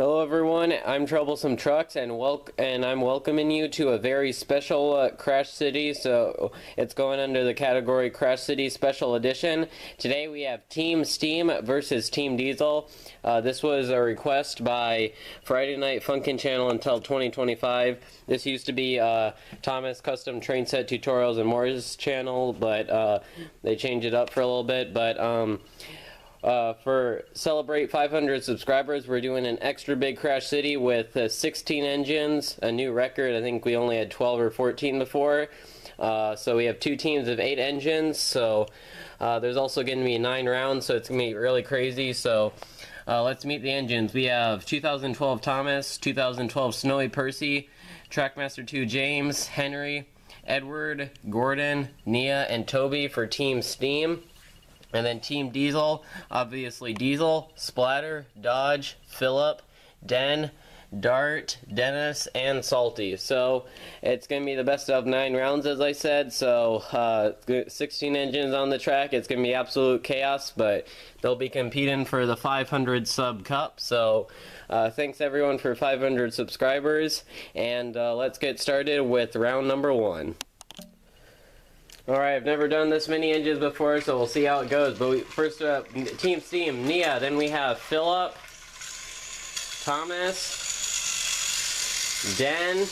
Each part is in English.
Hello everyone, I'm Troublesome Trucks and I'm welcoming you to a very special Crash City. So it's going under the category Crash City Special Edition. Today we have Team Steam versus Team Diesel. This was a request by Friday Night Funkin' Channel until 2025. This used to be Thomas Custom Train Set Tutorials and Moore's channel, but they changed it up for a little bit. But for celebrate 500 subscribers, we're doing an extra big Crash City with 16 engines, a new record. I think we only had 12 or 14 before. So we have two teams of 8 engines. So there's also going to be 9 rounds, so it's going to be really crazy. So let's meet the engines. We have 2012 Thomas, 2012 Snowy Percy, Trackmaster 2 James, Henry, Edward, Gordon, Nia, and Toby for Team Steam. And then Team Diesel, obviously Diesel, Splatter, Dodge, Phillip, Den, Dart, Dennis, and Salty. So it's going to be the best of 9 rounds, as I said. So 16 engines on the track. It's going to be absolute chaos, but they'll be competing for the 500 sub cup. So thanks everyone for 500 subscribers, and let's get started with round number 1. Alright, I've never done this many engines before, so we'll see how it goes. But first up, Team Steam, Nia. Then we have Phillip, Thomas, Den,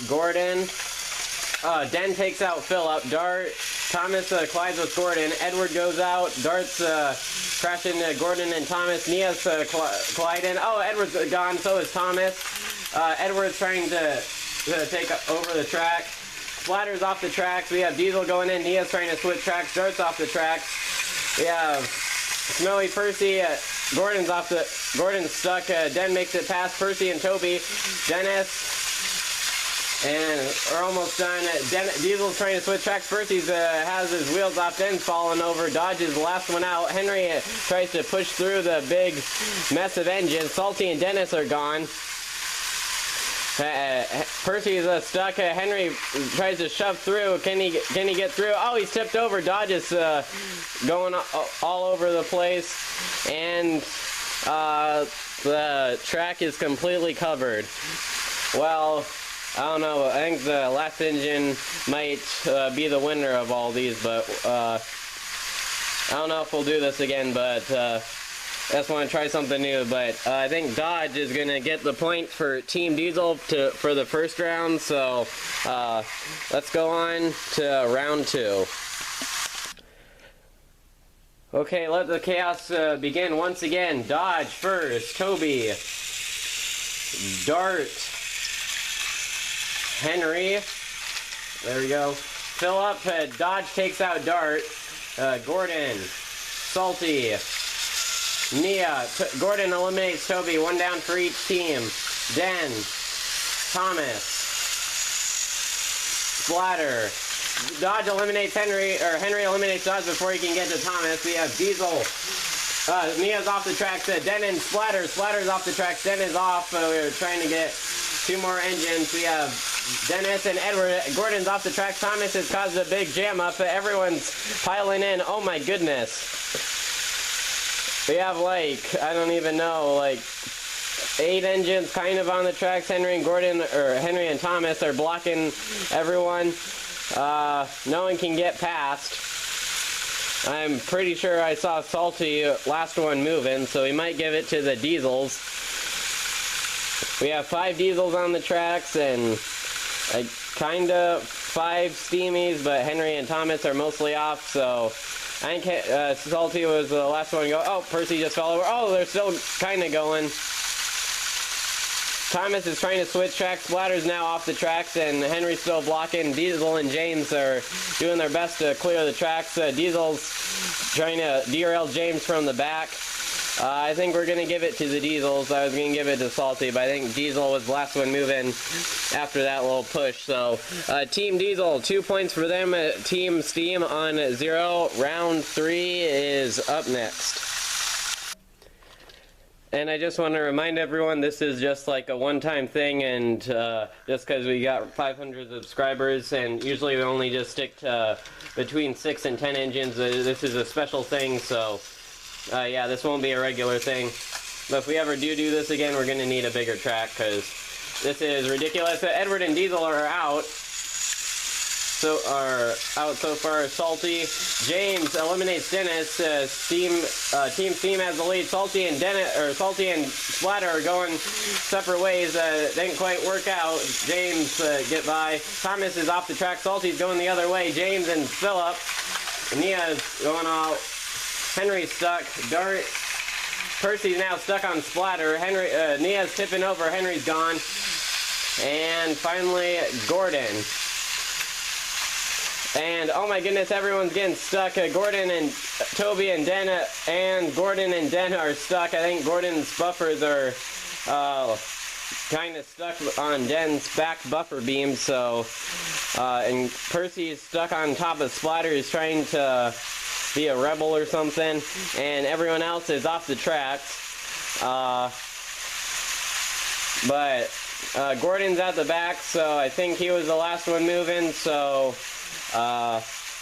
Gordon. Den takes out Phillip. Dart, Thomas collides with Gordon. Edward goes out. Dart's crashing Gordon and Thomas. Nia's colliding. Oh, Edward's gone, so is Thomas. Edward's trying to take over the track. Splatter's off the tracks. We have Diesel going in. Nia's trying to switch tracks. Dart's off the tracks. We have Snowy Percy. Gordon's stuck. Den makes it past Percy and Toby. Dennis. And we're almost done. Diesel's trying to switch tracks. Percy has his wheels off. Den's falling over. Dodge is the last one out. Henry tries to push through the big mess of engines. Salty and Dennis are gone. Percy's stuck. Henry tries to shove through. Can he get through? Oh, he's tipped over. Dodge is going all over the place, and the track is completely covered. Well, I don't know. I think the last engine might be the winner of all these, but I don't know if we'll do this again, but I just want to try something new. But I think Dodge is going to get the point for Team Diesel for the first round, so let's go on to round 2. Okay, let the chaos begin once again. Dodge first, Toby, Dart, Henry, there we go, Phillip. Dodge takes out Dart, Gordon, Salty, Nia. Gordon eliminates Toby. 1 down for each team. Den, Thomas, Splatter. Dodge eliminates Henry, or Henry eliminates Dodge before he can get to Thomas. We have Diesel. Nia's off the tracks. Den and Splatter. Splatter's off the tracks. Den is off. We're trying to get 2 more engines. We have Dennis and Edward. Gordon's off the tracks. Thomas has caused a big jam up. Everyone's piling in. Oh my goodness. We have, like, I don't even know, like 8 engines kind of on the tracks. Henry and Thomas are blocking everyone. No one can get past. I'm pretty sure I saw Salty last one moving, so we might give it to the Diesels. We have 5 Diesels on the tracks and kind of 5 Steamies, but Henry and Thomas are mostly off, so I think Salty was the last one to go. Oh, Percy just fell over. Oh, they're still kind of going. Thomas is trying to switch tracks. Splatter's now off the tracks, and Henry's still blocking. Diesel and James are doing their best to clear the tracks. Diesel's trying to derail James from the back. I think we're going to give it to the Diesels. I was going to give it to Salty, but I think Diesel was the last one moving after that little push. So, Team Diesel, 2 points for them. Team Steam on 0. Round 3 is up next. And I just want to remind everyone, this is just like a one-time thing, and just because we got 500 subscribers, and usually we only just stick to between 6 and 10 engines, this is a special thing, so yeah, this won't be a regular thing. But if we ever do this again, we're going to need a bigger track, because this is ridiculous. Edward and Diesel are out. So far. Salty. James eliminates Dennis. Team Steam has the lead. Salty and Splatter are going separate ways. Didn't quite work out. James get by. Thomas is off the track. Salty's going the other way. James and Phillip. Nia's going out. Henry's stuck. Dart. Percy's now stuck on Splatter. Nia's tipping over. Henry's gone. And finally, Gordon. And oh my goodness, everyone's getting stuck. Gordon and Toby and Den Gordon and Den are stuck. I think Gordon's buffers are kind of stuck on Den's back buffer beam. So, and Percy's stuck on top of Splatter. He's trying to be a rebel or something. And everyone else is off the tracks. But Gordon's at the back, so I think he was the last one moving. So. I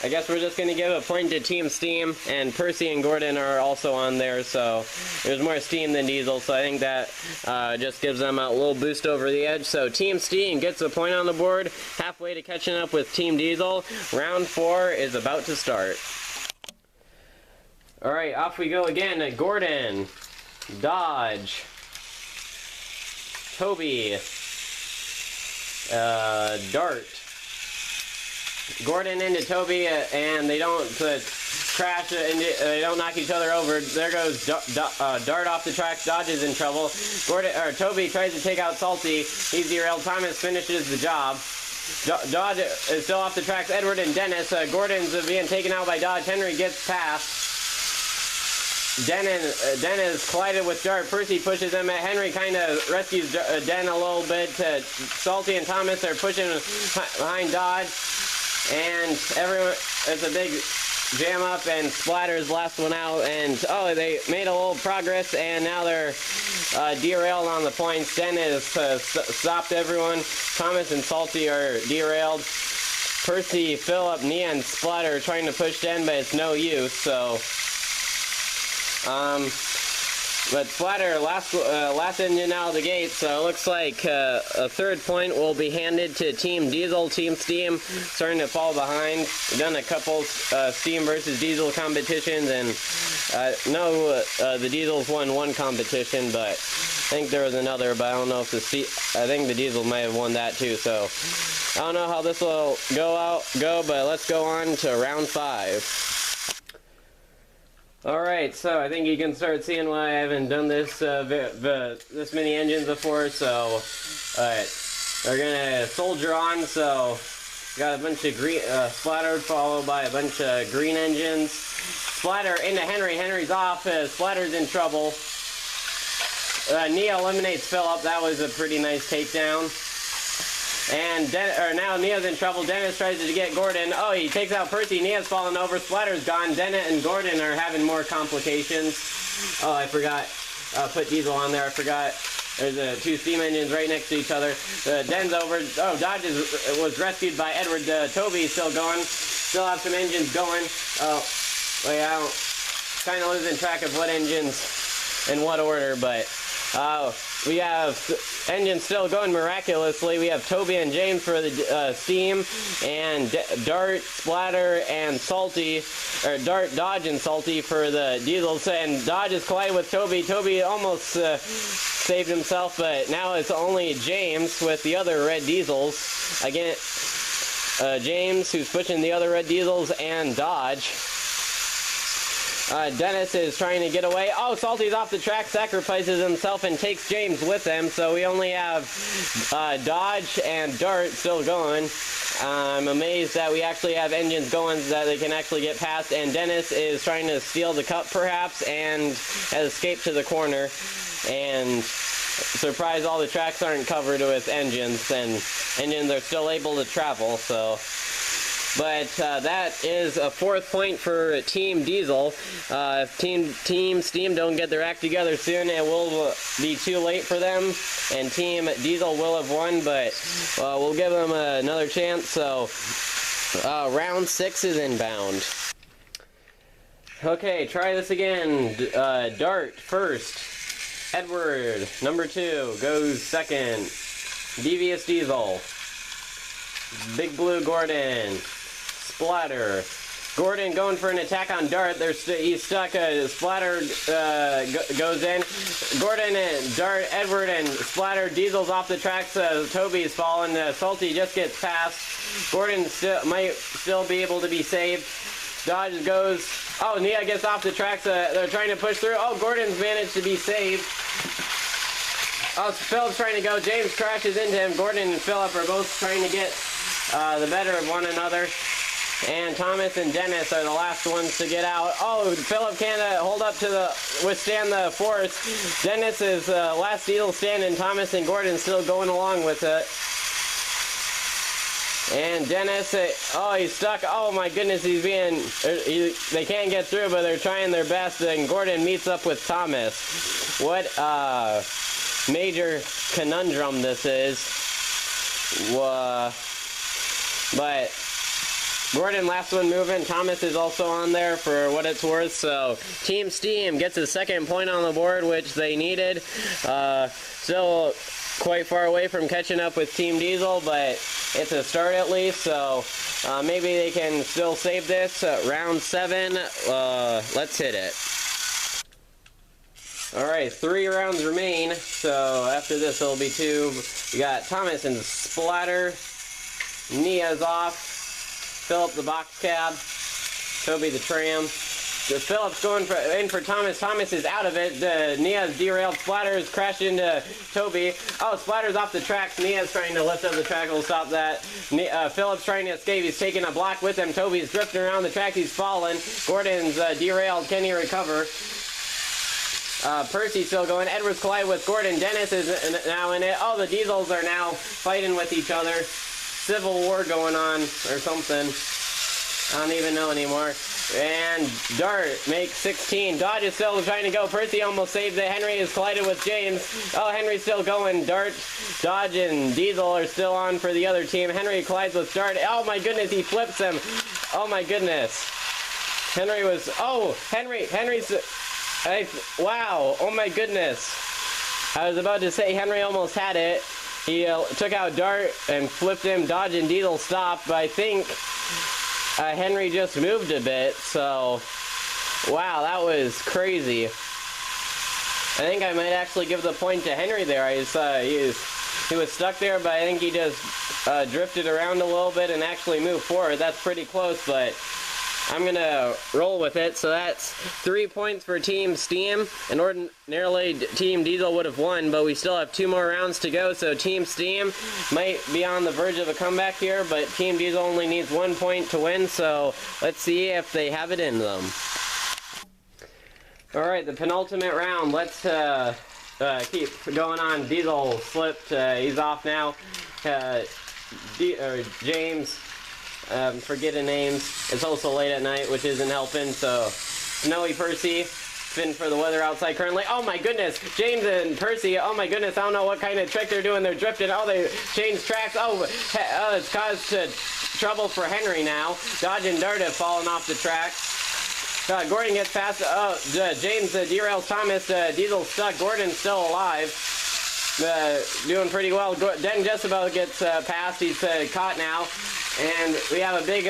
guess we're just going to give a point to Team Steam, and Percy and Gordon are also on there, so there's more Steam than Diesel, so I think that just gives them a little boost over the edge. So Team Steam gets a point on the board, halfway to catching up with Team Diesel. Round 4 is about to start. Alright, off we go again. Gordon, Dodge, Toby, Dart. Gordon into Toby, and they don't crash, they don't knock each other over. There goes Dart off the track. Dodge is in trouble. Toby tries to take out Salty. He's derailed. Thomas finishes the job. Dodge is still off the tracks. Edward and Dennis. Gordon's being taken out by Dodge. Henry gets past. Dennis collided with Dart. Percy pushes him. Henry kind of rescues Den a little bit. Salty and Thomas are pushing behind Dodge. And everyone, it's a big jam up, and Splatter's last one out, and oh, they made a little progress, and now they're derailed on the points. Den has stopped everyone. Thomas and Salty are derailed. Percy, Phillip, Nia, and Splatter are trying to push Den, but it's no use, so but Splatter, last engine out of the gate, so it looks like a third point will be handed to Team Diesel. Team Steam starting to fall behind. We've done a couple Steam versus Diesel competitions, and the Diesels won one competition, but I think there was another, but I don't know if I think the Diesel might have won that too, so I don't know how this will go, but let's go on to round 5. Alright, so I think you can start seeing why I haven't done this this many engines before, so alright, we're gonna soldier on. So got a bunch of green splattered, followed by a bunch of green engines. Splatter into Henry. Henry's off. Splatter's in trouble. Nia eliminates Phillip. That was a pretty nice takedown. And now Nia's in trouble. Dennis tries to get Gordon. Oh, he takes out Percy. Nia's fallen over. Splatter's gone. Dennett and Gordon are having more complications. Oh, I forgot. Put Diesel on there. I forgot. There's two steam engines right next to each other. Den's over. Oh, Dodge was rescued by Edward. Toby's still going. Still have some engines going. Oh, wait, I don't kind of losing track of what engines in what order, but we have engines still going miraculously. We have Toby and James for the Steam, and Dart, Splatter, and Salty, or Dart, Dodge, and Salty for the Diesels. And Dodge is collided with Toby. Toby almost saved himself, but now it's only James with the other red Diesels. Again, James, who's pushing the other red Diesels, and Dodge. Dennis is trying to get away. Oh, Salty's off the track, sacrifices himself, and takes James with him. So we only have Dodge and Dart still going. I'm amazed that we actually have engines going so that they can actually get past. And Dennis is trying to steal the cup, perhaps, and has escaped to the corner. And surprise, all the tracks aren't covered with engines, and engines are still able to travel. So. But that is a 4th point for Team Diesel. If Team Steam don't get their act together soon, it will be too late for them, and Team Diesel will have won, but we'll give them another chance. So round 6 is inbound. Okay, try this again. Dart first. Edward, number 2, goes second. Devious Diesel. Big Blue Gordon. Splatter. Gordon going for an attack on Dart. He's stuck. Splatter goes in. Gordon and Dart, Edward and Splatter. Diesel's off the tracks. Toby's fallen. Salty just gets past. Gordon might still be able to be saved. Dodge goes. Oh, Nia gets off the tracks. They're trying to push through. Oh, Gordon's managed to be saved. Oh, Philip's trying to go. James crashes into him. Gordon and Philip are both trying to get the better of one another. And Thomas and Dennis are the last ones to get out. Oh, Philip can't withstand the force. Dennis is last Diesel standing. Thomas and Gordon still going along with it. And Dennis, he's stuck. Oh my goodness, they can't get through, but they're trying their best. And Gordon meets up with Thomas. What major conundrum this is. But Gordon, last one moving. Thomas is also on there for what it's worth. So Team Steam gets a second point on the board, which they needed. Still quite far away from catching up with Team Diesel, but it's a start at least. So maybe they can still save this. Round 7. Let's hit it. Alright, 3 rounds remain. So after this, it'll be 2. We got Thomas and Splatter. Nia's off. Philip the box cab, Toby the tram. Philip's going in for Thomas. Thomas is out of it. Nia's derailed. Splatter's crashed into Toby. Oh, Splatter's off the tracks. Nia's trying to lift up the track. We'll stop that. Philip's trying to escape. He's taking a block with him. Toby's drifting around the track. He's fallen. Gordon's derailed. Can he recover? Percy's still going. Edwards collide with Gordon. Dennis is now in it. Oh, the Diesels are now fighting with each other. Civil war going on or something. I don't even know anymore. And Dart makes 16. Dodge is still trying to go. Percy almost saved it. Henry has collided with James. Oh, Henry's still going. Dart, Dodge, and Diesel are still on for the other team. Henry collides with Dart. Oh my goodness, he flips him. Oh my goodness. Henry's, wow, oh my goodness. I was about to say Henry almost had it. He took out Dart and flipped him. Dodge and Diesel stopped, but I think Henry just moved a bit, so wow, that was crazy. I think I might actually give the point to Henry there. He was stuck there, but I think he just drifted around a little bit and actually moved forward. That's pretty close, but I'm going to roll with it. So that's 3 points for Team Steam. And ordinarily, Team Diesel would have won, but we still have 2 more rounds to go. So Team Steam might be on the verge of a comeback here, but Team Diesel only needs 1 point to win. So let's see if they have it in them. All right, the penultimate round. Let's keep going on. Diesel slipped. He's off now. James. Forgetting names. It's also late at night, which isn't helping. So, Snowy Percy, fin for the weather outside currently. Oh my goodness, James and Percy. Oh my goodness, I don't know what kind of trick they're doing. They're drifting. Oh, they changed tracks. Oh, it's caused trouble for Henry now. Dodge and Dart have fallen off the tracks. Gordon gets past. Oh, James derails Thomas. Diesel stuck. Gordon's still alive. Doing pretty well. Den just about gets past. He's caught now. And we have a big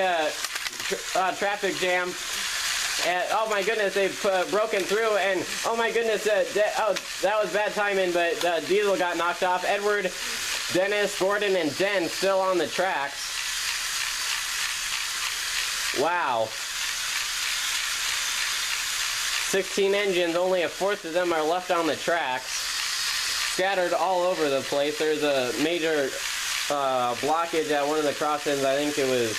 traffic jam. And, oh my goodness, they've broken through. And oh my goodness, that was bad timing, but Diesel got knocked off. Edward, Dennis, Gordon, and Den still on the tracks. Wow. 16 engines, only a fourth of them are left on the tracks. Scattered all over the place. There's a major blockage at one of the crossings. I think was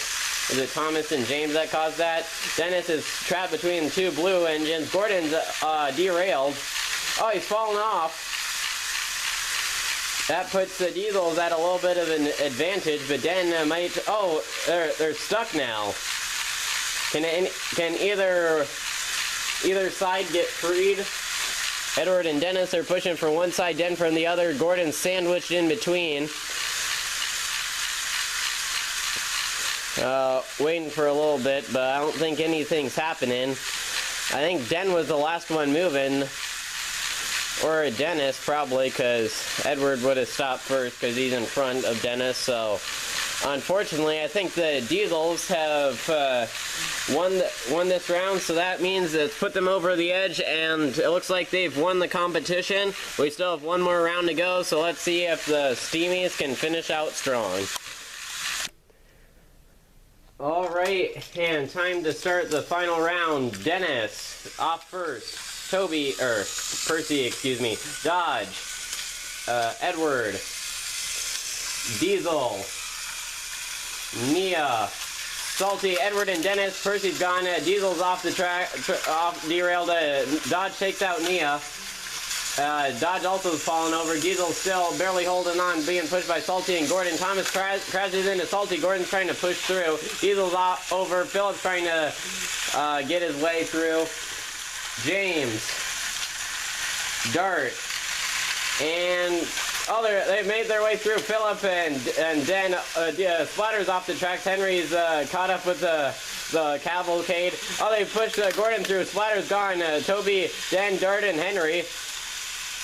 it Thomas and James that caused that? Dennis is trapped between 2 blue engines. Gordon's derailed. Oh, he's fallen off. That puts the Diesels at a little bit of an advantage, but Den might... Oh, they're stuck now. Can either side get freed? Edward and Dennis are pushing from one side, Den from the other. Gordon's sandwiched in between. Waiting for a little bit, but I don't think anything's happening. I think Den was the last one moving. Or Dennis, probably, because Edward would have stopped first because he's in front of Dennis. So, unfortunately, I think the Diesels have won this round. So that means it's put them over the edge, and it looks like they've won the competition. We still have one more round to go, so let's see if the Steamies can finish out strong. Alright, and time to start the final round. Dennis, off first. Percy, excuse me. Dodge. Edward. Diesel. Nia. Salty, Edward and Dennis. Percy's gone. Diesel's off the track, derailed. Dodge takes out Nia. Dodge also has fallen over. Diesel still barely holding on, being pushed by Salty and Gordon. Thomas crashes into Salty. Gordon's trying to push through. Diesel's over. Phillips trying to get his way through. James. Dart. And they made their way through. Phillip and then Splatter's off the tracks. Henry's caught up with the cavalcade. They pushed Gordon through. Splatter's gone. Toby, Dan, Dart, and Henry.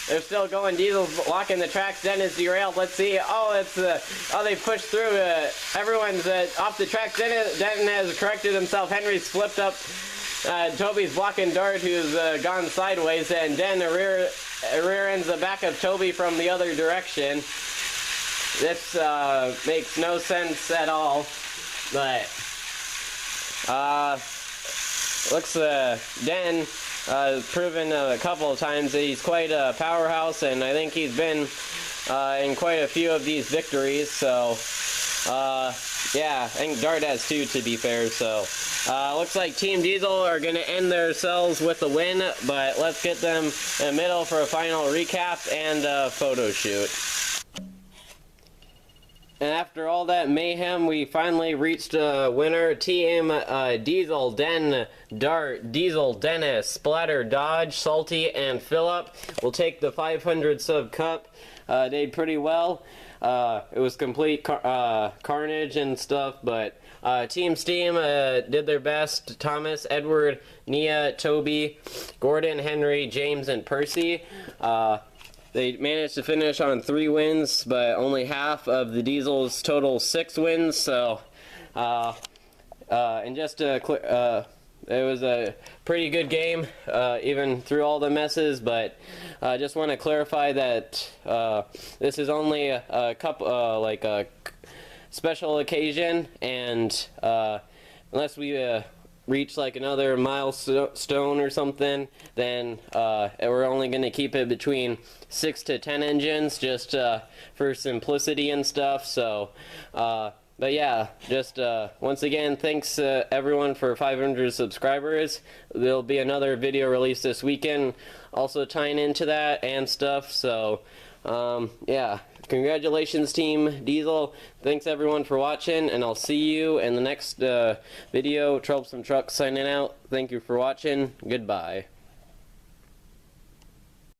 They're still going. Diesel's blocking the tracks. Dennis derailed. Let's see. They pushed through. Everyone's off the tracks. Denton has corrected himself. Henry's flipped up. Toby's blocking Dart, who's gone sideways, and then rear ends the back of Toby from the other direction. This makes no sense at all, but looks Den proven a couple of times that he's quite a powerhouse, and I think he's been in quite a few of these victories. So yeah, I think Dart has two, to be fair. So looks like Team Diesel are going to end themselves with a win, but let's get them in the middle for a final recap and a photo shoot. And after all that mayhem, we finally reached a winner. Team Diesel, Den, Dart, Diesel, Dennis, Splatter, Dodge, Salty, and Phillip will take the 500 sub cup. Did pretty well. It was complete carnage and stuff, but Team Steam did their best. Thomas, Edward, Nia, Toby, Gordon, Henry, James, and Percy. They managed to finish on 3 wins, but only half of the Diesel's total 6 wins. So, and just to it was a pretty good game, even through all the messes. But I just want to clarify that this is only a like a special occasion, and unless we reach like another milestone or something, then we're only going to keep it between 6 to 10 engines, just for simplicity and stuff. So but yeah, just once again, thanks everyone for 500 subscribers. There'll be another video released this weekend also tying into that and stuff. So yeah, congratulations Team Diesel. Thanks everyone for watching, and I'll see you in the next video. Troublesome Truck signing out. Thank you for watching. Goodbye.